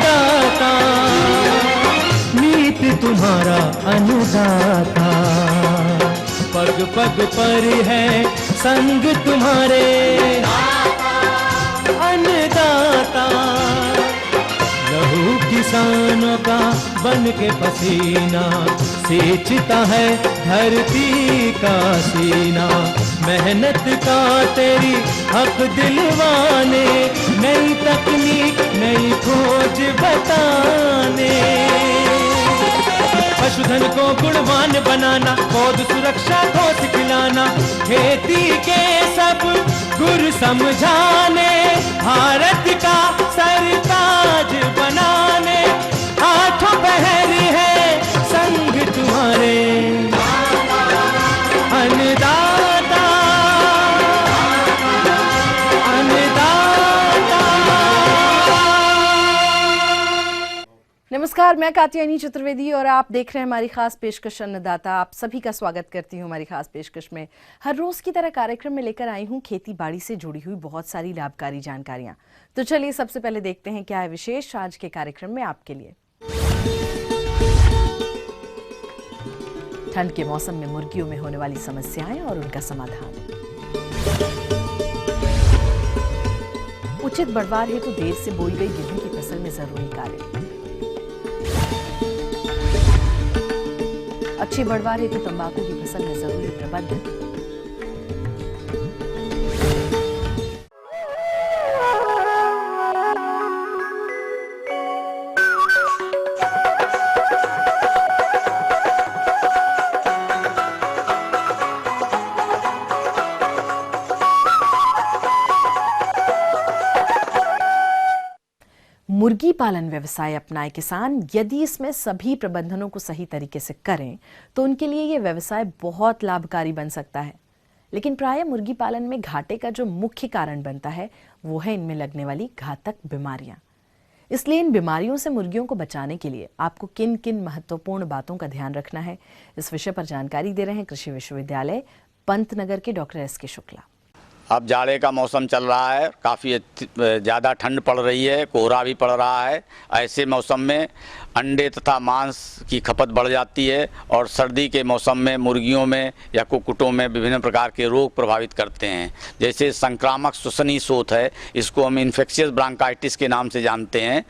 अन्नदाता, नीत तुम्हारा अन्नदाता। पग पग पर है संग तुम्हारे अन्नदाता। लहू किसानों का बन के पसीना, सींचता है धरती का सीना। मेहनत का तेरी हक दिलवाने, नई तकनीक नई खोज बताने। पशुधन को गुणवान बनाना, पौध सुरक्षा को सिखलाना, खेती के सब गुर समझाने, भारत का सरताज बनाने। आठों पहर है संग तुम्हारे अन्नदाता, अन्नदाता। नमस्कार, मैं कात्यायनी चतुर्वेदी और आप देख रहे हैं हमारी खास पेशकश अन्नदाता। आप सभी का स्वागत करती हूँ हमारी खास पेशकश में। हर रोज की तरह कार्यक्रम में लेकर आई हूँ खेती बाड़ी से जुड़ी हुई बहुत सारी लाभकारी जानकारियां। तो चलिए सबसे पहले देखते हैं क्या है विशेष आज के कार्यक्रम में आपके लिए। ठंड के मौसम में मुर्गियों में होने वाली समस्याएं और उनका समाधान। उचित बढ़वार हेतु देर से बोई गई गेहूं की फसल में जरूरी कार्य। अच्छी बढ़वार हेतु तंबाकू की फसल में जरूरी प्रबंध। मुर्गी पालन व्यवसाय अपनाए किसान यदि इसमें सभी प्रबंधनों को सही तरीके से करें तो उनके लिए यह व्यवसाय बहुत लाभकारी बन सकता है। लेकिन प्रायः मुर्गी पालन में घाटे का जो मुख्य कारण बनता है वो है इनमें लगने वाली घातक बीमारियां। इसलिए इन बीमारियों से मुर्गियों को बचाने के लिए आपको किन किन महत्वपूर्ण बातों का ध्यान रखना है, इस विषय पर जानकारी दे रहे हैं कृषि विश्वविद्यालय पंतनगर के डॉक्टर एस के शुक्ला। अब जाड़े का मौसम चल रहा है, काफ़ी ज़्यादा ठंड पड़ रही है, कोहरा भी पड़ रहा है। ऐसे मौसम में अंडे तथा मांस की खपत बढ़ जाती है और सर्दी के मौसम में मुर्गियों में या कुक्कुटों में विभिन्न प्रकार के रोग प्रभावित करते हैं। जैसे संक्रामक श्वसनी शोथ है, इसको हम इन्फेक्शियस ब्रांकाइटिस के नाम से जानते हैं।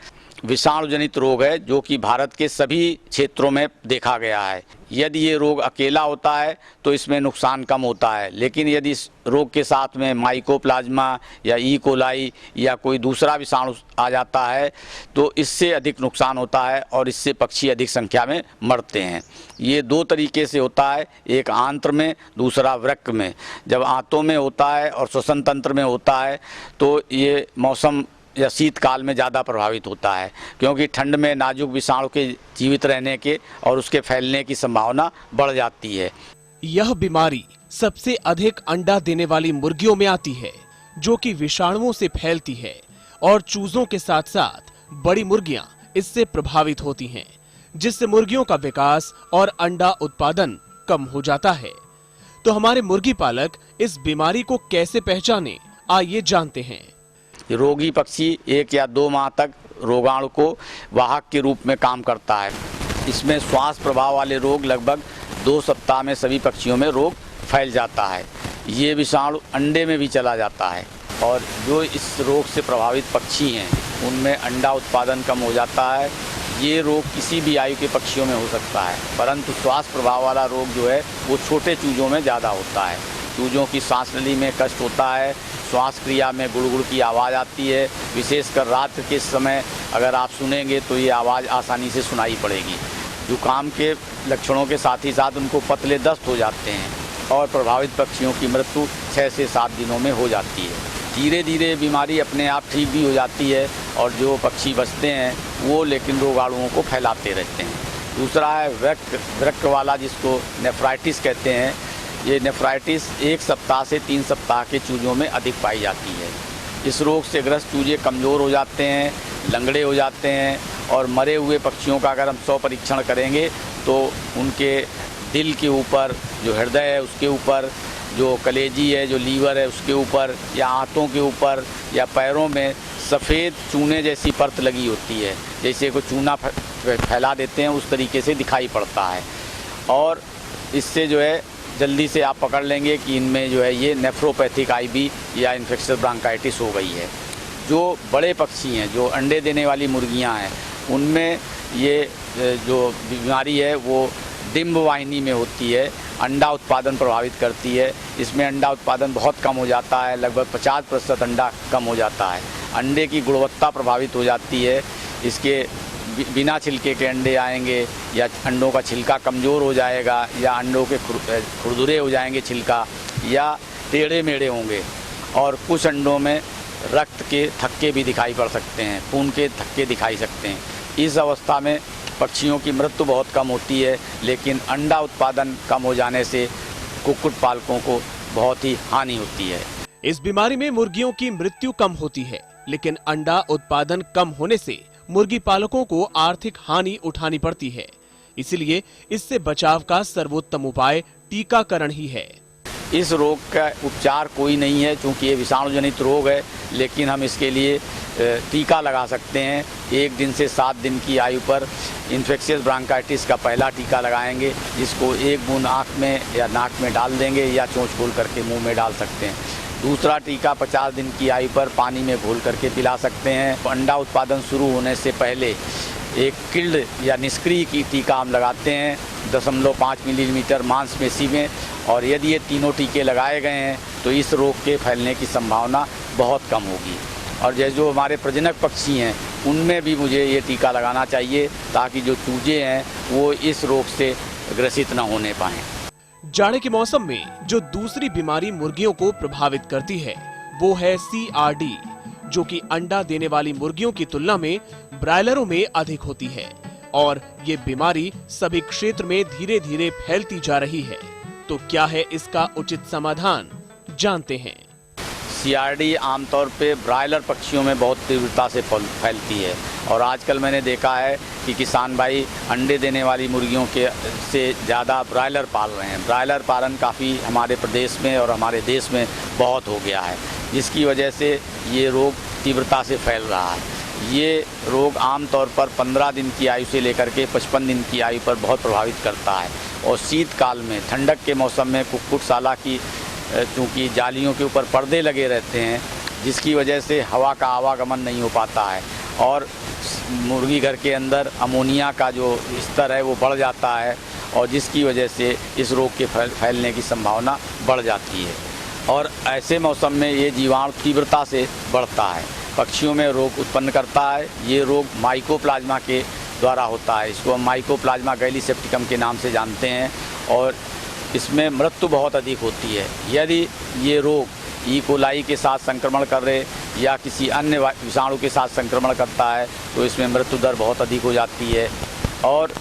विषाणु जनित रोग है जो कि भारत के सभी क्षेत्रों में देखा गया है। यदि ये रोग अकेला होता है तो इसमें नुकसान कम होता है, लेकिन यदि इस रोग के साथ में माइकोप्लाज्मा या ई कोलाई या कोई दूसरा विषाणु आ जाता है तो इससे अधिक नुकसान होता है और इससे पक्षी अधिक संख्या में मरते हैं। ये दो तरीके से होता है, एक आंत्र में, दूसरा वृक्क में। जब आंतों में होता है और श्वसन तंत्र में होता है तो ये मौसम या शीतकाल में ज़्यादा प्रभावित होता है, क्योंकि ठंड में नाजुक विषाणु के जीवित रहने के और उसके फैलने की संभावना बढ़ जाती है। यह बीमारी सबसे अधिक अंडा देने वाली मुर्गियों में आती है, जो कि विषाणुओं से फैलती है और चूजों के साथ साथ बड़ी मुर्गियां इससे प्रभावित होती हैं, जिससे मुर्गियों का विकास और अंडा उत्पादन कम हो जाता है। तो हमारे मुर्गी पालक इस बीमारी को कैसे पहचाने, आइए जानते हैं। रोगी पक्षी 1 या 2 माह तक रोगाणु को वाहक के रूप में काम करता है। इसमें श्वास प्रभाव वाले रोग लगभग 2 सप्ताह में सभी पक्षियों में रोग फैल जाता है। ये विषाणु अंडे में भी चला जाता है और जो इस रोग से प्रभावित पक्षी हैं उनमें अंडा उत्पादन कम हो जाता है। ये रोग किसी भी आयु के पक्षियों में हो सकता है, परंतु श्वास प्रभाव वाला रोग जो है वो छोटे चूजों में ज़्यादा होता है। चूजों की सांस नली में कष्ट होता है, श्वास क्रिया में गुड़गुड़ की आवाज़ आती है। विशेषकर रात के समय अगर आप सुनेंगे तो ये आवाज़ आसानी से सुनाई पड़ेगी। जुकाम के लक्षणों के साथ ही साथ उनको पतले दस्त हो जाते हैं और प्रभावित पक्षियों की मृत्यु 6 से 7 दिनों में हो जाती है। धीरे धीरे बीमारी अपने आप ठीक भी हो जाती है और जो पक्षी बचते हैं वो लेकिन रोगाणुओं को फैलाते रहते हैं। दूसरा है वृक्क वाला, जिसको नेफ्राइटिस कहते हैं। ये नेफ्राइटिस 1 सप्ताह से 3 सप्ताह के चूजों में अधिक पाई जाती है। इस रोग से ग्रस्त चूजे कमज़ोर हो जाते हैं, लंगड़े हो जाते हैं और मरे हुए पक्षियों का अगर हम 100 परीक्षण करेंगे तो उनके दिल के ऊपर, जो हृदय है उसके ऊपर, जो कलेजी है, जो लीवर है उसके ऊपर, या आंतों के ऊपर या पैरों में सफ़ेद चूने जैसी परत लगी होती है, जैसे कोई चूना फैला देते हैं उस तरीके से दिखाई पड़ता है। और इससे जो है जल्दी से आप पकड़ लेंगे कि इनमें जो है ये नेफ्रोपैथिक आईबी या इन्फेक्शस ब्रांकाइटिस हो गई है। जो बड़े पक्षी हैं, जो अंडे देने वाली मुर्गियां हैं, उनमें ये जो बीमारी है वो डिम्ब वाहिनी में होती है, अंडा उत्पादन प्रभावित करती है। इसमें अंडा उत्पादन बहुत कम हो जाता है, लगभग 50% अंडा कम हो जाता है। अंडे की गुणवत्ता प्रभावित हो जाती है। इसके बिना छिलके के अंडे आएंगे या अंडों का छिलका कमज़ोर हो जाएगा या अंडों के खुरदुरे हो जाएंगे छिलका या टेढ़े मेढ़े होंगे। और कुछ अंडों में रक्त के थक्के भी दिखाई पड़ सकते हैं, खून के थक्के दिखाई सकते हैं। इस अवस्था में पक्षियों की मृत्यु बहुत कम होती है, लेकिन अंडा उत्पादन कम हो जाने से कुक्कुट पालकों को बहुत ही हानि होती है। इस बीमारी में मुर्गियों की मृत्यु कम होती है, लेकिन अंडा उत्पादन कम होने से मुर्गी पालकों को आर्थिक हानि उठानी पड़ती है। इसलिए इससे बचाव का सर्वोत्तम उपाय टीकाकरण ही है। इस रोग का उपचार कोई नहीं है, क्योंकि ये विषाणु जनित रोग है, लेकिन हम इसके लिए टीका लगा सकते हैं। 1 दिन से 7 दिन की आयु पर इन्फेक्शियस ब्रांकाइटिस का पहला टीका लगाएंगे, जिसको 1 बूंद आँख में या नाक में डाल देंगे या चोंच खोल करके मुंह में डाल सकते हैं। दूसरा टीका 50 दिन की आयु पर पानी में घोल करके पिला सकते हैं। अंडा उत्पादन शुरू होने से पहले एक किल्ड या निष्क्रिय की टीका हम लगाते हैं 0.5 मिलीमीटर मांसपेशी में, और यदि ये तीनों टीके लगाए गए हैं तो इस रोग के फैलने की संभावना बहुत कम होगी। और जैसे जो हमारे प्रजनक पक्षी हैं उनमें भी मुझे ये टीका लगाना चाहिए, ताकि जो चूजे हैं वो इस रोग से ग्रसित न होने पाएं। जाड़े के मौसम में जो दूसरी बीमारी मुर्गियों को प्रभावित करती है वो है CRD, जो कि अंडा देने वाली मुर्गियों की तुलना में ब्रायलरों में अधिक होती है। और ये बीमारी सभी क्षेत्र में धीरे धीरे फैलती जा रही है। तो क्या है इसका उचित समाधान, जानते हैं। CRD आमतौर पे ब्रायलर पक्षियों में बहुत तीव्रता से फैलती है, और आजकल मैंने देखा है कि किसान भाई अंडे देने वाली मुर्गियों के से ज़्यादा ब्रायलर पाल रहे हैं। ब्रायलर पालन काफ़ी हमारे प्रदेश में और हमारे देश में बहुत हो गया है, जिसकी वजह से ये रोग तीव्रता से फैल रहा है। ये रोग आमतौर पर 15 दिन की आयु से लेकर के 55 दिन की आयु पर बहुत प्रभावित करता है। और शीतकाल में, ठंडक के मौसम में कुक्कुटशाला की चूँकि जालियों के ऊपर पर्दे लगे रहते हैं, जिसकी वजह से हवा का आवागमन नहीं हो पाता है, और मुर्गी घर के अंदर अमोनिया का जो स्तर है वो बढ़ जाता है, और जिसकी वजह से इस रोग के फैलने की संभावना बढ़ जाती है। और ऐसे मौसम में ये जीवाणु तीव्रता से बढ़ता है, पक्षियों में रोग उत्पन्न करता है। ये रोग माइकोप्लाज्मा के द्वारा होता है। इसको हम माइकोप्लाज्मा गैलीसेप्टिकम के नाम से जानते हैं, और इसमें मृत्यु बहुत अधिक होती है। यदि ये रोग ई कोलाई के साथ संक्रमण कर रहे या किसी अन्य विषाणु के साथ संक्रमण करता है तो इसमें मृत्यु दर बहुत अधिक हो जाती है। और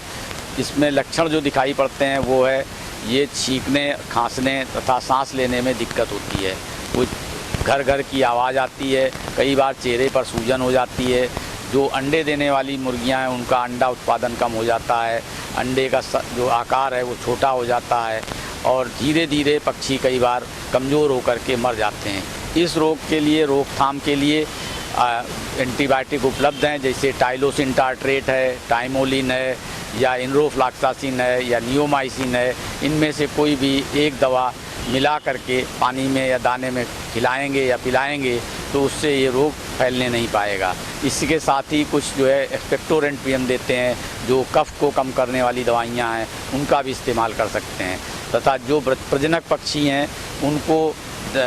इसमें लक्षण जो दिखाई पड़ते हैं वो है ये छींकने, खांसने तथा सांस लेने में दिक्कत होती है। कुछ घर घर की आवाज़ आती है, कई बार चेहरे पर सूजन हो जाती है। जो अंडे देने वाली मुर्गियां हैं उनका अंडा उत्पादन कम हो जाता है, अंडे का जो आकार है वो छोटा हो जाता है, और धीरे धीरे पक्षी कई बार कमज़ोर होकर के मर जाते हैं। इस रोग के लिए रोकथाम के लिए एंटीबायोटिक उपलब्ध हैं, जैसे टाइलोसिन टार्ट्रेट है, टाइमोलिन है, या इनरोफ्लॉक्सासिन है, या नियोमाइसिन है। इनमें से कोई भी एक दवा मिला करके पानी में या दाने में खिलाएंगे या पिलाएंगे तो उससे ये रोग फैलने नहीं पाएगा। इसके साथ ही कुछ जो है एक्सपेक्टोरेंट भी हम देते हैं, जो कफ को कम करने वाली दवाइयाँ हैं, उनका भी इस्तेमाल कर सकते हैं। तथा जो प्रजनक पक्षी हैं उनको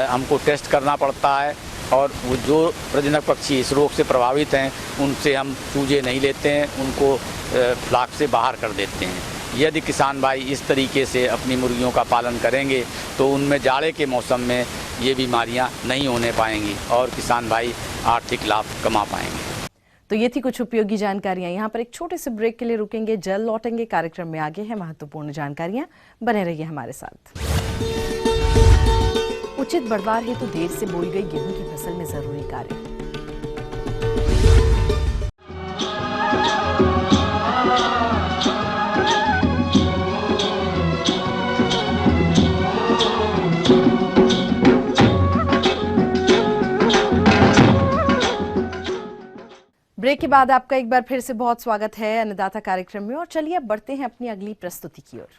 हमको टेस्ट करना पड़ता है, और वो जो प्रजनक पक्षी इस रोग से प्रभावित हैं उनसे हम चूजे नहीं लेते हैं, उनको फ्लाक से बाहर कर देते हैं। यदि किसान भाई इस तरीके से अपनी मुर्गियों का पालन करेंगे तो उनमें जाड़े के मौसम में ये बीमारियां नहीं होने पाएंगी और किसान भाई आर्थिक लाभ कमा पाएंगे। तो ये थी कुछ उपयोगी जानकारियां। यहाँ पर एक छोटे से ब्रेक के लिए रुकेंगे, जल्द लौटेंगे। कार्यक्रम में आगे है महत्वपूर्ण जानकारियां, बने रहिए हमारे साथ। उचित बढ़वार हेतु देर से बोई गई गेहूं की फसल में जरूरी कार्य। ब्रेक के बाद आपका एक बार फिर से बहुत स्वागत है अन्नदाता कार्यक्रम में। और चलिए अब बढ़ते हैं अपनी अगली प्रस्तुति की ओर।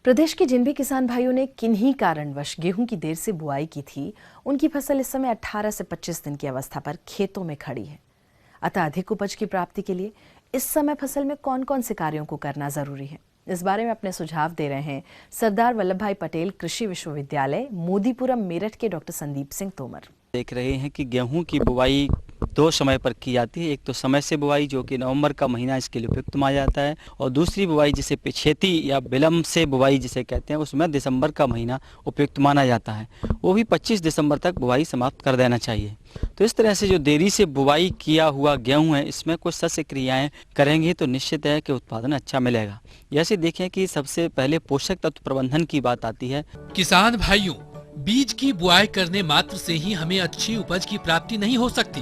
प्रदेश के जिन भी किसान भाइयों ने किन्हीं कारणवश गेहूं की देर से बुआई की थी, उनकी फसल इस समय 18 से 25 दिन की अवस्था पर खेतों में खड़ी है। अतः अधिक उपज की प्राप्ति के लिए इस समय फसल में कौन कौन से कार्यों को करना जरूरी है, इस बारे में अपने सुझाव दे रहे हैं सरदार वल्लभ भाई पटेल कृषि विश्वविद्यालय मोदीपुरम मेरठ के डॉक्टर संदीप सिंह तोमर। देख रहे हैं कि गेहूं की बुवाई दो समय पर की जाती है। एक तो समय से बुवाई जो कि नवंबर का महीना इसके लिए उपयुक्त माना जाता है, और दूसरी बुवाई जिसे पिछेती या विलम्ब से बुवाई जिसे कहते हैं, उसमें दिसंबर का महीना उपयुक्त माना जाता है। वो भी 25 दिसंबर तक बुवाई समाप्त कर देना चाहिए। तो इस तरह से जो देरी से बुवाई किया हुआ गेहूँ है, इसमें कुछ सस्य क्रियाएँ करेंगे तो निश्चित है कि उत्पादन अच्छा मिलेगा। जैसे देखें कि सबसे पहले पोषक तत्व प्रबंधन की बात आती है। किसान भाइयों, बीज की बुआई करने मात्र से ही हमें अच्छी उपज की प्राप्ति नहीं हो सकती।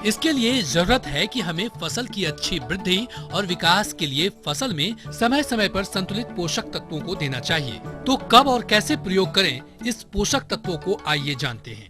इसके लिए जरूरत है कि हमें फसल की अच्छी वृद्धि और विकास के लिए फसल में समय समय पर संतुलित पोषक तत्वों को देना चाहिए। तो कब और कैसे प्रयोग करें, इस पोषक तत्वों को आइए जानते हैं।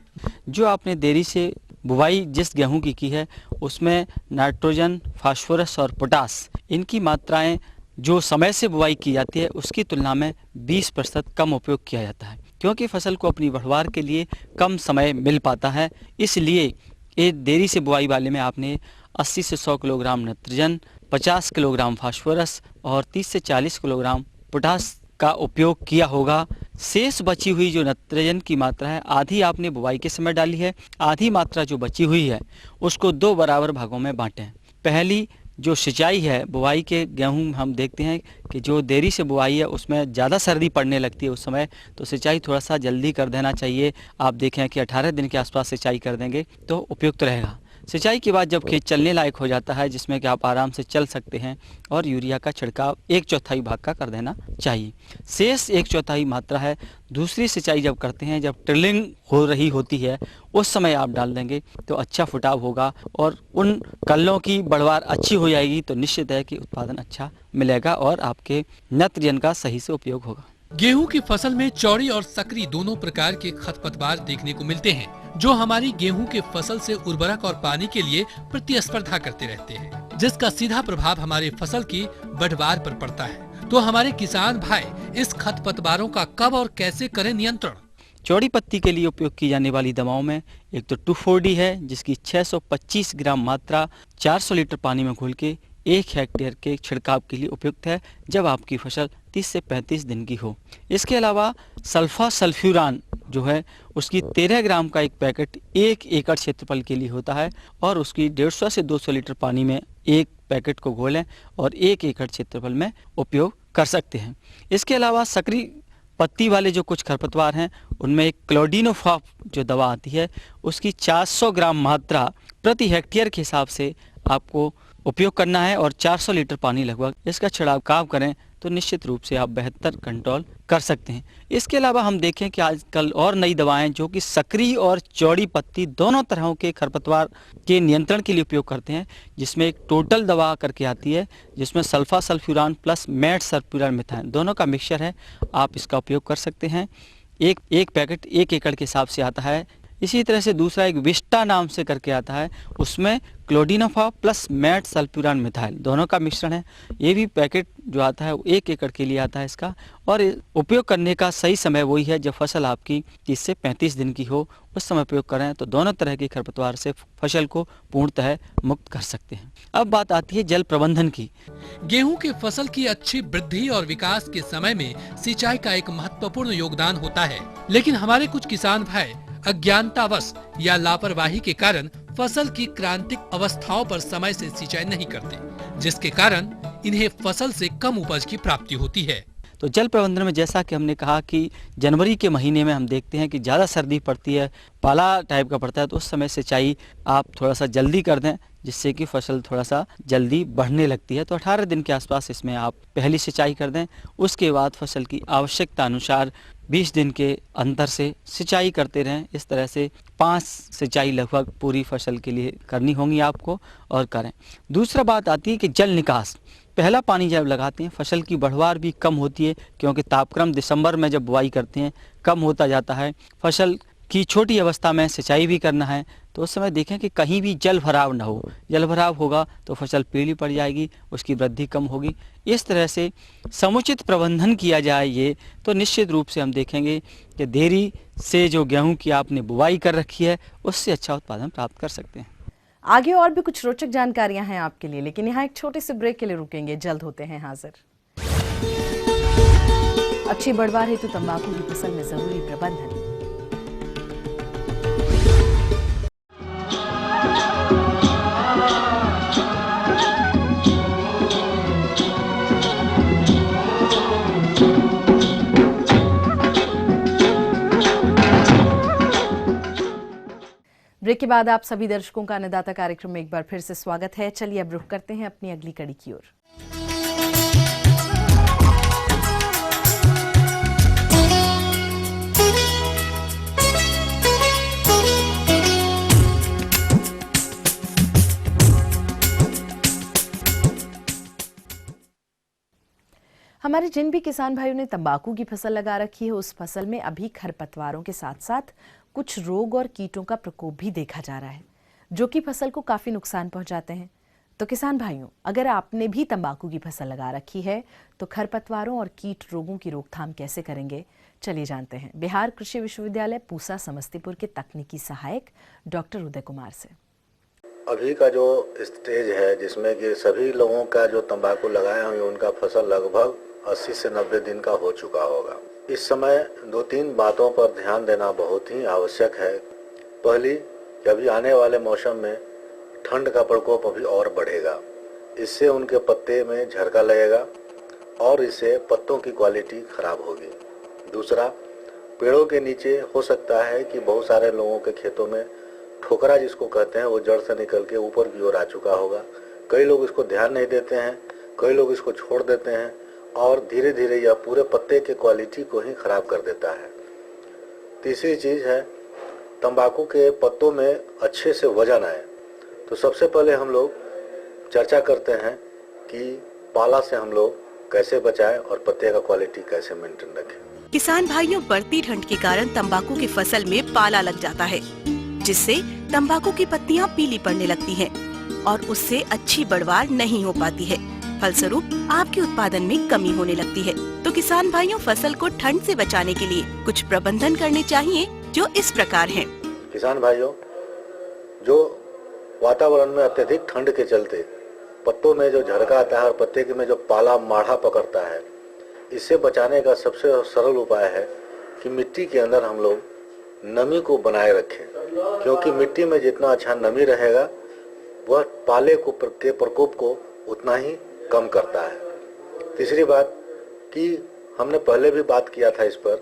जो आपने देरी से बुवाई जिस गेहूं की है, उसमें नाइट्रोजन, फास्फोरस और पोटास, इनकी मात्राएं जो समय से बुवाई की जाती है उसकी तुलना में 20% कम उपयोग किया जाता है, क्योंकि फसल को अपनी बढ़वार के लिए कम समय मिल पाता है। इसलिए ये देरी से बुआई वाले में आपने 80 से 100 किलोग्राम नाइट्रोजन, 50 किलोग्राम फास्फोरस और 30 से 40 किलोग्राम पोटास का उपयोग किया होगा। शेष बची हुई जो नाइट्रोजन की मात्रा है, आधी आपने बुवाई के समय डाली है, आधी मात्रा जो बची हुई है उसको 2 बराबर भागों में बांटें। पहली जो सिंचाई है, बुवाई के गेहूं हम देखते हैं कि जो देरी से बुआई है उसमें ज़्यादा सर्दी पड़ने लगती है उस समय, तो सिंचाई थोड़ा सा जल्दी कर देना चाहिए। आप देखें कि 18 दिन के आसपास सिंचाई कर देंगे तो उपयुक्त रहेगा। सिंचाई के बाद जब खेत चलने लायक हो जाता है, जिसमें कि आप आराम से चल सकते हैं, और यूरिया का छिड़काव 1/4 भाग का कर देना चाहिए। शेष 1/4 मात्रा है दूसरी सिंचाई जब करते हैं, जब टिलिंग हो रही होती है, उस समय आप डाल देंगे तो अच्छा फुटाव होगा और उन कल्लों की बढ़वार अच्छी हो जाएगी। तो निश्चित है कि उत्पादन अच्छा मिलेगा और आपके नाइट्रोजन का सही से उपयोग होगा। गेहूं की फसल में चौड़ी और सकरी दोनों प्रकार के खरपतवार देखने को मिलते हैं, जो हमारी गेहूं के फसल से उर्वरक और पानी के लिए प्रतिस्पर्धा करते रहते हैं, जिसका सीधा प्रभाव हमारे फसल की बढ़वार पर पड़ता है। तो हमारे किसान भाई इस खरपतवारों का कब और कैसे करें नियंत्रण। चौड़ी पत्ती के लिए उपयोग की जाने वाली दवाओं में एक तो 2,4-D है, जिसकी 625 ग्राम मात्रा 400 लीटर पानी में घोल के 1 हेक्टेयर के छिड़काव के लिए उपयुक्त है, जब आपकी फसल 30 से 35 दिन की हो। इसके अलावा सल्फा सल्फ्यूरान जो है, उसकी 13 ग्राम का एक पैकेट 1 एकड़ क्षेत्रफल के लिए होता है, और उसकी 150 से 200 लीटर पानी में एक पैकेट को घोलें और 1 एकड़ क्षेत्रफल में उपयोग कर सकते हैं। इसके अलावा सकरी पत्ती वाले जो कुछ खरपतवार हैं, उनमें एक क्लोडिनोफॉप जो दवा आती है, उसकी 400 ग्राम मात्रा प्रति हेक्टेयर के हिसाब से आपको उपयोग करना है, और 400 लीटर पानी लगभग इसका छिड़काव करें तो निश्चित रूप से आप बेहतर कंट्रोल कर सकते हैं। इसके अलावा हम देखें कि आजकल और नई दवाएं जो कि सकरी और चौड़ी पत्ती दोनों तरह के खरपतवार के नियंत्रण के लिए उपयोग करते हैं, जिसमें एक टोटल दवा करके आती है, जिसमें सल्फा सल्फ्यूरान प्लस मेट सल्फ्यूरान मिथाइन दोनों का मिक्सचर है। आप इसका उपयोग कर सकते हैं। एक पैकेट 1 एकड़ के हिसाब से आता है। इसी तरह से दूसरा एक विस्टा नाम से करके आता है, उसमें क्लोडिनोफॉप प्लस मेट सल्फ्यूरान मिथाइल दोनों का मिश्रण है। ये भी पैकेट जो आता है वो 1 एकड़ के लिए आता है इसका, और उपयोग करने का सही समय वही है जब फसल आपकी 30 से 35 दिन की हो, उस समय उपयोग करें तो दोनों तरह के खरपतवार से फसल को पूर्णतः मुक्त कर सकते हैं। अब बात आती है जल प्रबंधन की। गेहूं के फसल की अच्छी वृद्धि और विकास के समय में सिंचाई का एक महत्वपूर्ण योगदान होता है, लेकिन हमारे कुछ किसान भाई अज्ञानतावश या लापरवाही के कारण फसल की क्रांतिक अवस्थाओं पर समय से सिंचाई नहीं करते, जिसके कारण इन्हें फसल से कम उपज की प्राप्ति होती है। तो जल प्रबंधन में जैसा कि हमने कहा कि जनवरी के महीने में हम देखते हैं कि ज़्यादा सर्दी पड़ती है, पाला टाइप का पड़ता है, तो उस समय सिंचाई आप थोड़ा सा जल्दी कर दें, जिससे कि फसल थोड़ा सा जल्दी बढ़ने लगती है। तो 18 दिन के आसपास इसमें आप पहली सिंचाई कर दें। उसके बाद फसल की आवश्यकता अनुसार 20 दिन के अंतर से सिंचाई करते रहें। इस तरह से 5 सिंचाई लगभग पूरी फसल के लिए करनी होंगी आपको, और करें। दूसरा बात आती है कि जल निकास। पहला पानी जब लगाते हैं फसल की बढ़वार भी कम होती है, क्योंकि तापक्रम दिसंबर में जब बुआई करते हैं कम होता जाता है। फसल की छोटी अवस्था में सिंचाई भी करना है, तो उस समय देखें कि कहीं भी जल भराव ना हो। जल भराव होगा तो फसल पीली पड़ जाएगी, उसकी वृद्धि कम होगी। इस तरह से समुचित प्रबंधन किया जाए ये, तो निश्चित रूप से हम देखेंगे कि देरी से जो गेहूं की आपने बुवाई कर रखी है उससे अच्छा उत्पादन प्राप्त कर सकते हैं। आगे और भी कुछ रोचक जानकारियां हैं आपके लिए, लेकिन यहाँ एक छोटे से ब्रेक के लिए रुकेंगे, जल्द होते हैं हाजिर। अच्छी बढ़वार हेतु तंबाकू की फसल में जरूरी प्रबंधन। ब्रेक के बाद आप सभी दर्शकों का अन्नदाता कार्यक्रम में एक बार फिर से स्वागत है। चलिए अब रुख करते हैं अपनी अगली कड़ी की ओर। हमारे जिन भी किसान भाइयों ने तंबाकू की फसल लगा रखी है, उस फसल में अभी खरपतवारों के साथ साथ कुछ रोग और कीटों का प्रकोप भी देखा जा रहा है, जो कि फसल को काफी नुकसान पहुंचाते हैं। तो किसान भाइयों, अगर आपने भी तंबाकू की फसल लगा रखी है तो खरपतवारों और कीट रोगों की रोकथाम कैसे करेंगे, चलिए जानते हैं बिहार कृषि विश्वविद्यालय पूसा समस्तीपुर के तकनीकी सहायक डॉक्टर उदय कुमार से। अभी का जो स्टेज है जिसमें कि सभी लोगों का जो तंबाकू लगाए होंगे उनका फसल लगभग 80 से 90 दिन का हो चुका होगा। इस समय 2-3 बातों पर ध्यान देना बहुत ही आवश्यक है। पहली, कि अभी आने वाले मौसम में ठंड का प्रकोप अभी और बढ़ेगा, इससे उनके पत्ते में झरका लगेगा और इससे पत्तों की क्वालिटी खराब होगी। दूसरा, पेड़ों के नीचे हो सकता है कि बहुत सारे लोगों के खेतों में ठोकरा जिसको कहते हैं वो जड़ से निकल के ऊपर की ओर आ चुका होगा। कई लोग इसको ध्यान नहीं देते हैं, कई लोग इसको छोड़ देते हैं और धीरे धीरे यह पूरे पत्ते के क्वालिटी को ही खराब कर देता है। तीसरी चीज़ है, तंबाकू के पत्तों में अच्छे से वजन आए तो सबसे पहले हम लोग चर्चा करते हैं कि पाला से हम लोग कैसे बचाएं और पत्ते का क्वालिटी कैसे मेंटेन रखें। किसान भाइयों, बढ़ती ठंड के कारण तंबाकू की फसल में पाला लग जाता है, जिससे तंबाकू की पत्तियां पीली पड़ने लगती हैं और उससे अच्छी बढ़वार नहीं हो पाती है। फलस्वरूप आपके उत्पादन में कमी होने लगती है। तो किसान भाइयों, फसल को ठंड से बचाने के लिए कुछ प्रबंधन करने चाहिए, जो इस प्रकार हैं। किसान भाइयों, जो वातावरण में अत्यधिक ठंड के चलते पत्तों में जो झरका आता है और पत्ते में जो पाला माढ़ा पकड़ता है, इससे बचाने का सबसे सरल उपाय है कि मिट्टी के अंदर हम लोग नमी को बनाए रखें, क्योंकि मिट्टी में जितना अच्छा नमी रहेगा वह पाले के प्रकोप को उतना ही कम करता है। तीसरी बात कि हमने पहले भी बात किया था इस पर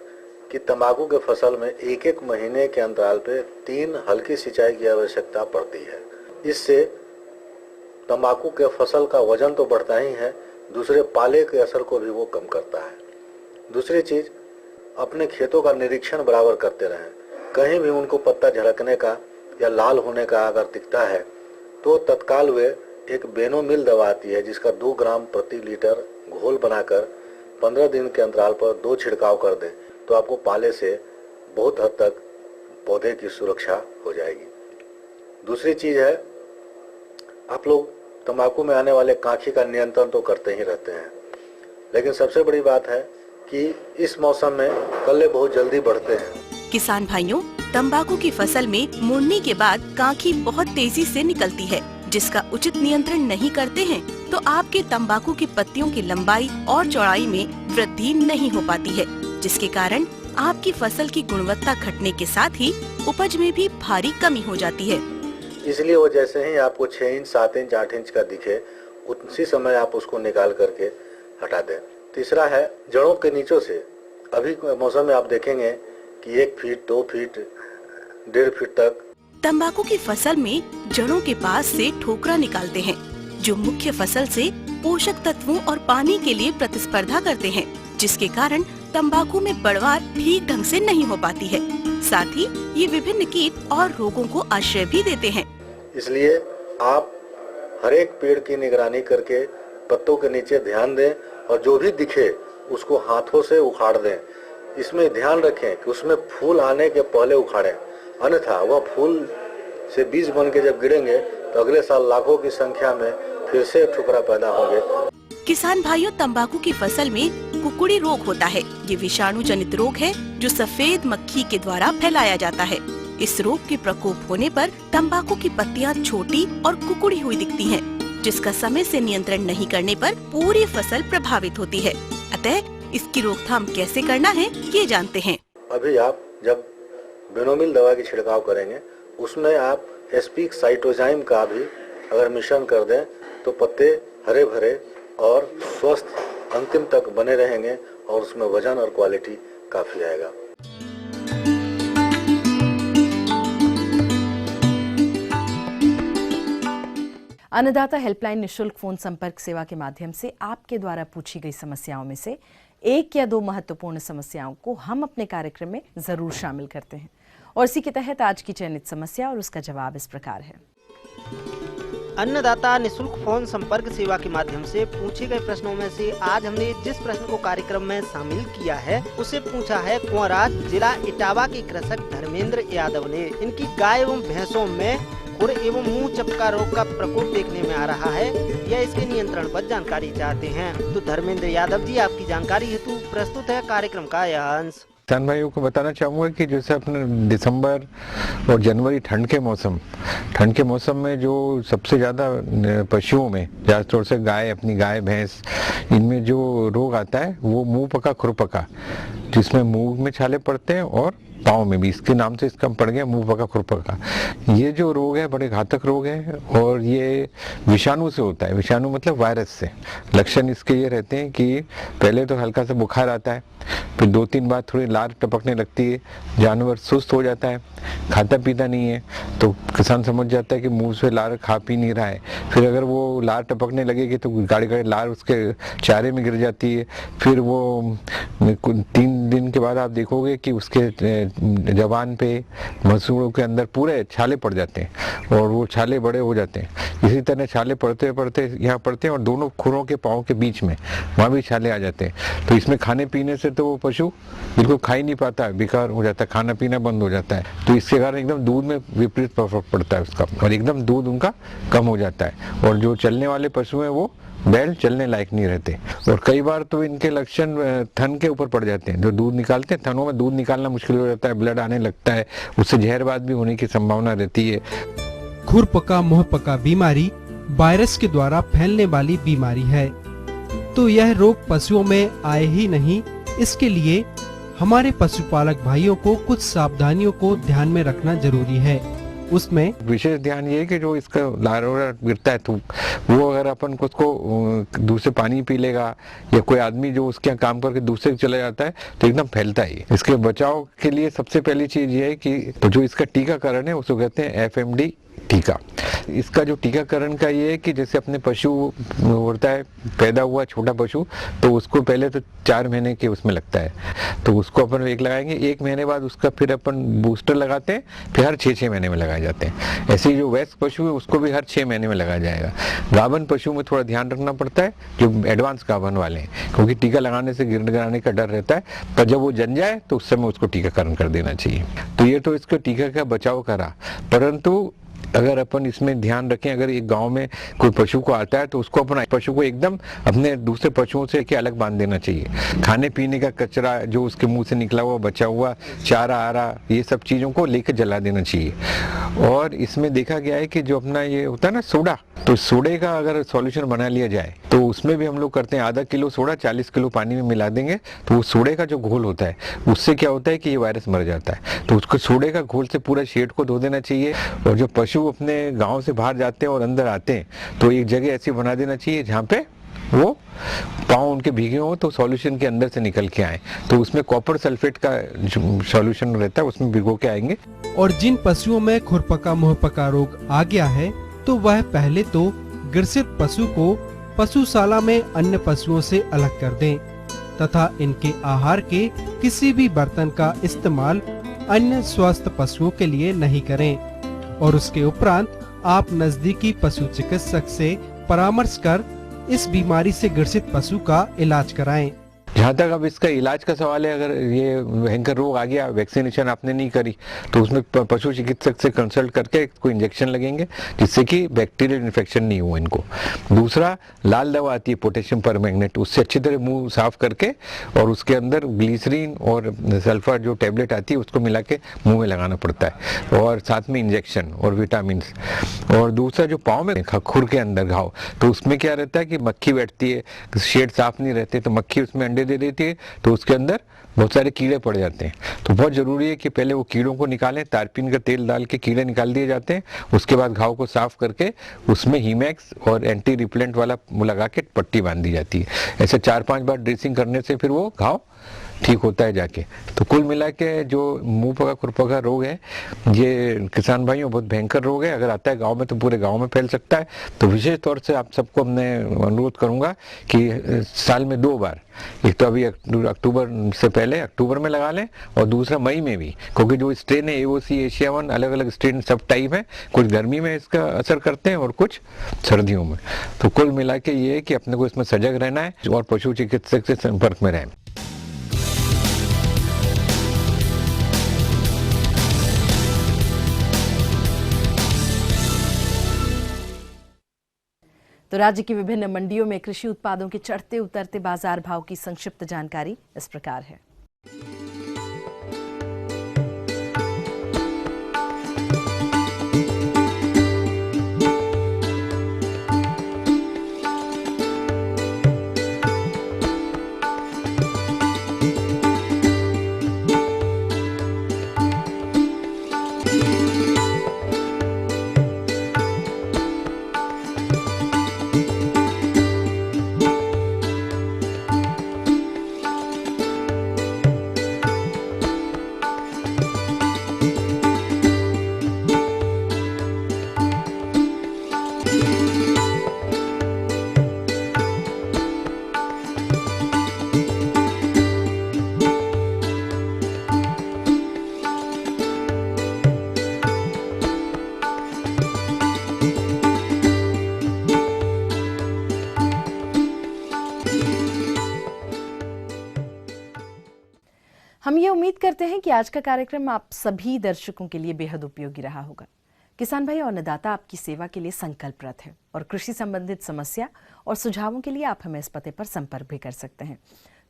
कि तंबाकू के फसल में 1-1 महीने के अंतराल पे 3 हल्की सिंचाई की आवश्यकता पड़ती है। इससे तंबाकू के फसल का वजन तो बढ़ता ही है, दूसरे पाले के असर को भी वो कम करता है। दूसरी चीज़, अपने खेतों का निरीक्षण बराबर करते रहें। कहीं भी उनको पत्ता झड़कने का या लाल होने का अगर दिखता है तो तत्काल वे एक बेनोमिल दवा आती है जिसका 2 ग्राम प्रति लीटर घोल बनाकर 15 दिन के अंतराल पर 2 छिड़काव कर दें तो आपको पाले से बहुत हद तक पौधे की सुरक्षा हो जाएगी। दूसरी चीज़ है, आप लोग तंबाकू में आने वाले कांखी का नियंत्रण तो करते ही रहते हैं, लेकिन सबसे बड़ी बात है कि इस मौसम में कल्ले बहुत जल्दी बढ़ते हैं। किसान भाइयों, तंबाकू की फसल में मुड़ने के बाद कांखी बहुत तेजी से निकलती है, जिसका उचित नियंत्रण नहीं करते हैं तो आपके तंबाकू की पत्तियों की लंबाई और चौड़ाई में वृद्धि नहीं हो पाती है, जिसके कारण आपकी फसल की गुणवत्ता घटने के साथ ही उपज में भी भारी कमी हो जाती है। इसलिए वो जैसे ही आपको 6 इंच, 7 इंच, 8 इंच का दिखे उसी समय आप उसको निकाल करके हटा दें। तीसरा है, जड़ों के नीचों से अभी मौसम में आप देखेंगे कि 1 फीट, 2 फीट, 1.5 फीट तक तंबाकू की फसल में जड़ों के पास से ठोकरा निकालते हैं, जो मुख्य फसल से पोषक तत्वों और पानी के लिए प्रतिस्पर्धा करते हैं, जिसके कारण तंबाकू में बढ़वार ठीक ढंग से नहीं हो पाती है। साथ ही ये विभिन्न कीट और रोगों को आश्रय भी देते हैं। इसलिए आप हर एक पेड़ की निगरानी करके पत्तों के नीचे ध्यान दें और जो भी दिखे उसको हाथों से उखाड़ दें। इसमें ध्यान रखें कि उसमें फूल आने के पहले उखाड़ें, अन्यथा वह फूल से बीज बन के जब गिरेंगे तो अगले साल लाखों की संख्या में फिर से ठुकरा पैदा होंगे। किसान भाइयों, तंबाकू की फसल में कुकुड़ी रोग होता है। ये विषाणु जनित रोग है जो सफेद मक्खी के द्वारा फैलाया जाता है। इस रोग के प्रकोप होने पर तंबाकू की पत्तियां छोटी और कुकुड़ी हुई दिखती हैं, जिसका समय से नियंत्रण नहीं करने पर पूरी फसल प्रभावित होती है। अतः इसकी रोकथाम कैसे करना है ये जानते हैं। अभी आप जब बेनोमिल दवा की छिड़काव करेंगे उसमें आप एस्पिक साइटोजाइम का भी अगर मिश्रण कर दें तो पत्ते हरे भरे और स्वस्थ अंतिम तक बने रहेंगे और उसमें वजन और क्वालिटी काफी आएगा। अन्नदाता हेल्पलाइन निशुल्क फोन संपर्क सेवा के माध्यम से आपके द्वारा पूछी गई समस्याओं में से 1 या 2 महत्वपूर्ण समस्याओं को हम अपने कार्यक्रम में जरूर शामिल करते हैं और इसी के तहत आज की चयनित समस्या और उसका जवाब इस प्रकार है। अन्नदाता निशुल्क फोन संपर्क सेवा के माध्यम से पूछे गए प्रश्नों में से आज हमने जिस प्रश्न को कार्यक्रम में शामिल किया है उसे पूछा है कुंवराज जिला इटावा के कृषक धर्मेंद्र यादव ने। इनकी गाय एवं भैंसों में खुर एवं मुंह चपका रोग का प्रकोप देखने में आ रहा है। यह इसके नियंत्रण पर जानकारी चाहते हैं। तो धर्मेंद्र यादव जी, आपकी जानकारी हेतु प्रस्तुत है कार्यक्रम का यह अंश। किसान भाइयों को बताना चाहूँगा कि जैसे अपने दिसंबर और जनवरी ठंड के मौसम में जो सबसे ज़्यादा पशुओं में ज़्यादातर से अपनी गाय भैंस इनमें जो रोग आता है वो मुंह पका खुर पका, जिसमें मुंह में छाले पड़ते हैं और पाँव में भी, इसके नाम से इसका पड़ गया मुंह पका खुर पका। ये जो रोग है बड़े घातक रोग है और ये विषाणु से होता है। विषाणु मतलब वायरस से। लक्षण इसके ये रहते हैं कि पहले तो हल्का सा बुखार आता है, फिर 2-3 बार थोड़ी लार टपकने लगती है, जानवर सुस्त हो जाता है, खाता पीता नहीं है, तो किसान समझ जाता है कि मुंह से लार खा पी नहीं रहा है। फिर अगर वो लार टपकने लगेगी तो गाढ़ी लार उसके चारे में गिर जाती है। फिर वो 3 दिन के बाद आप देखोगे कि उसके जबान पे मसूड़ों के अंदर पूरे छाले पड़ जाते हैं और वो छाले बड़े हो जाते हैं। इसी तरह छाले पड़ते यहाँ पड़ते हैं और दोनों खुरों के पाँव के बीच में वहाँ भी छाले आ जाते हैं। तो इसमें खाने पीने से तो वो पशु बिल्कुल खा ही नहीं पाता, बेकार हो जाता है, खाना पीना बंद हो जाता है। तो इसके कारण एकदम दूध में विपरीत प्रभाव पड़ता है उसका और एकदम दूध उनका कम हो जाता है और जो चलने वाले पशु हैं वो बैल चलने लायक नहीं रहते। और कई बार तो इनके लक्षण थन के ऊपर पड़ जाते हैं। जो दूध निकालते हैं, थनों में दूध निकालना मुश्किल हो जाता है, ब्लड आने लगता है, उससे जहरबाद भी होने की संभावना रहती है। खुरपका मुंहपका बीमारी वायरस के द्वारा फैलने वाली बीमारी है। तो यह रोग पशुओं में आए ही नहीं, इसके लिए हमारे पशुपालक भाइयों को कुछ सावधानियों को ध्यान में रखना जरूरी है। उसमें विशेष ध्यान ये है कि जो इसका लार गिरता है थूक, वो अगर अपन को उसको दूसरे पानी पी लेगा या कोई आदमी जो उसके यहाँ काम करके दूसरे चला जाता है तो एकदम फैलता ही। इसके बचाव के लिए सबसे पहली चीज ये है कि तो जो इसका टीकाकरण है उसको कहते हैं FMD टीका। इसका जो टीकाकरण का ये है कि जैसे अपने पशु होता है, पैदा हुआ छोटा पशु, तो उसको पहले तो 4 महीने के उसमें लगता है, तो उसको अपन एक लगाएंगे। 1 महीने बाद उसका फिर अपन बूस्टर लगाते हैं, फिर हर 6-6 महीने में लगाए जाते हैं। ऐसे ही जो वयस्क पशु है उसको भी हर 6 महीने में लगाया जाएगा। गाभन पशु में थोड़ा ध्यान रखना पड़ता है, जो एडवांस गाभन वाले हैं, क्योंकि टीका लगाने से गिराने का डर रहता है, पर जब वो जन जाए तो उस समय उसको टीकाकरण कर देना चाहिए। तो ये तो इसका टीका का बचाव करा, परंतु अगर अपन इसमें ध्यान रखें, अगर एक गांव में कोई पशु को आता है तो उसको अपन पशु को एकदम अपने दूसरे पशुओं से के अलग बांध देना चाहिए। खाने पीने का कचरा जो उसके मुंह से निकला हुआ बचा हुआ चारा आरा ये सब चीज़ों को लेकर जला देना चाहिए। और इसमें देखा गया है कि जो अपना ये होता है ना सोडा, तो सोडे का अगर सॉल्यूशन बना लिया जाए तो उसमें भी हम लोग करते हैं आधा किलो सोडा 40 किलो पानी में मिला देंगे, तो वो सोडे का जो घोल होता है उससे क्या होता है कि ये वायरस मर जाता है। तो उसको सोडे का घोल से पूरा शेड को धो देना चाहिए। और जो पशु अपने गांव से बाहर जाते हैं और अंदर आते हैं तो एक जगह ऐसी बना देना चाहिए जहाँ पे वो पाँव उनके भीगे हो तो सॉल्यूशन के अंदर से निकल के आए, तो उसमें कॉपर सल्फेट का सॉल्यूशन रहता है उसमें भिगो के आएंगे। और जिन पशुओं में खुरपका मुंहपका रोग आ गया है तो वह पहले तो ग्रसित पशु को पशुशाला में अन्य पशुओं से अलग कर दें तथा इनके आहार के किसी भी बर्तन का इस्तेमाल अन्य स्वस्थ पशुओं के लिए नहीं करें और उसके उपरांत आप नजदीकी पशु चिकित्सक से परामर्श कर इस बीमारी से ग्रसित पशु का इलाज कराएं। जहाँ तक अब इसका इलाज का सवाल है, अगर ये भयंकर रोग आ गया, वैक्सीनेशन आपने नहीं करी, तो उसमें पशु चिकित्सक से कंसल्ट करके कोई इंजेक्शन लगेंगे जिससे कि बैक्टीरियल इन्फेक्शन नहीं हो इनको। दूसरा, लाल दवा आती है पोटेशियम परमैंगनेट, उससे अच्छी तरह मुंह साफ करके और उसके अंदर ग्लिसरीन और सल्फर जो टैबलेट आती है उसको मिला के मुँह में लगाना पड़ता है, और साथ में इंजेक्शन और विटामिन। और दूसरा, जो पाँव में खुर के अंदर घाव, तो उसमें क्या रहता है कि मक्खी बैठती है, शेड साफ नहीं रहते तो मक्खी उसमें अंडे दे देती है, तो उसके अंदर बहुत सारे कीड़े पड़ जाते हैं। तो बहुत जरूरी है कि पहले वो कीड़ों को निकालें, तारपीन का तेल डाल के कीड़े निकाल दिए जाते हैं, उसके बाद घाव को साफ करके उसमें हीमैक्स और एंटी रिपेलेंट वाला लगा के पट्टी बांध दी जाती है। ऐसे 4-5 बार ड्रेसिंग करने से फिर वो घाव ठीक होता है जाके। तो कुल मिला के जो मुंह पका खुरपका रोग है, ये किसान भाइयों बहुत भयंकर रोग है। अगर आता है गांव में तो पूरे गांव में फैल सकता है। तो विशेष तौर से आप सबको मैं अनुरोध करूंगा कि साल में 2 बार, एक तो अभी अक्टूबर से पहले अक्टूबर में लगा लें और दूसरा मई में भी, क्योंकि जो स्ट्रेन है AOC एशिया 1, अलग अलग स्ट्रेन सब टाइप है, कुछ गर्मी में इसका असर करते हैं और कुछ सर्दियों में। तो कुल मिला के ये है कि अपने को इसमें सजग रहना है और पशु चिकित्सक से संपर्क में रहें। तो राज्य की विभिन्न मंडियों में कृषि उत्पादों के चढ़ते उतरते बाजार भाव की संक्षिप्त जानकारी इस प्रकार है। हम ये उम्मीद करते हैं कि आज का कार्यक्रम आप सभी दर्शकों के लिए बेहद उपयोगी रहा होगा। किसान भाई और अन्नदाता आपकी सेवा के लिए संकल्परत है और कृषि संबंधित समस्या और सुझावों के लिए आप हमें इस पते पर संपर्क भी कर सकते हैं।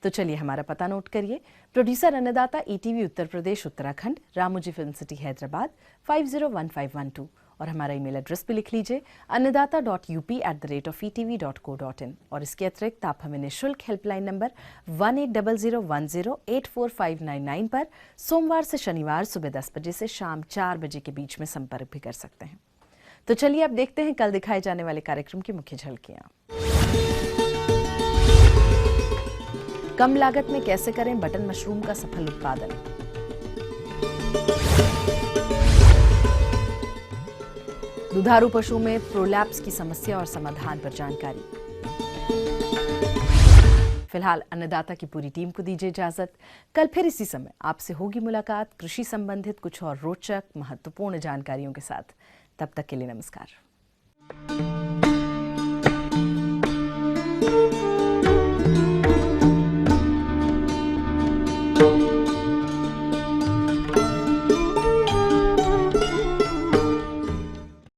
तो चलिए हमारा पता नोट करिए। प्रोड्यूसर अन्नदाता ETV Uttar Pradesh Uttarakhand, Ramoji film city Hyderabad 501512 और हमारा ईमेल एड्रेस भी लिख लीजिए annadatta.up@etv.co.in। और इसके अतिरिक्त आप हमें निःशुल्क हेल्पलाइन नंबर 180010845999 पर सोमवार से शनिवार सुबह 10 बजे से शाम 4 बजे के बीच में संपर्क भी कर सकते हैं। तो चलिए अब देखते हैं कल दिखाए जाने वाले कार्यक्रम की मुख्य झलकियां। कम लागत में कैसे करें बटन मशरूम का सफल उत्पादन। दुधारू पशु में प्रोलैप्स की समस्या और समाधान पर जानकारी। फिलहाल अन्नदाता की पूरी टीम को दीजिए इजाजत। कल फिर इसी समय आपसे होगी मुलाकात कृषि संबंधित कुछ और रोचक महत्वपूर्ण जानकारियों के साथ। तब तक के लिए नमस्कार।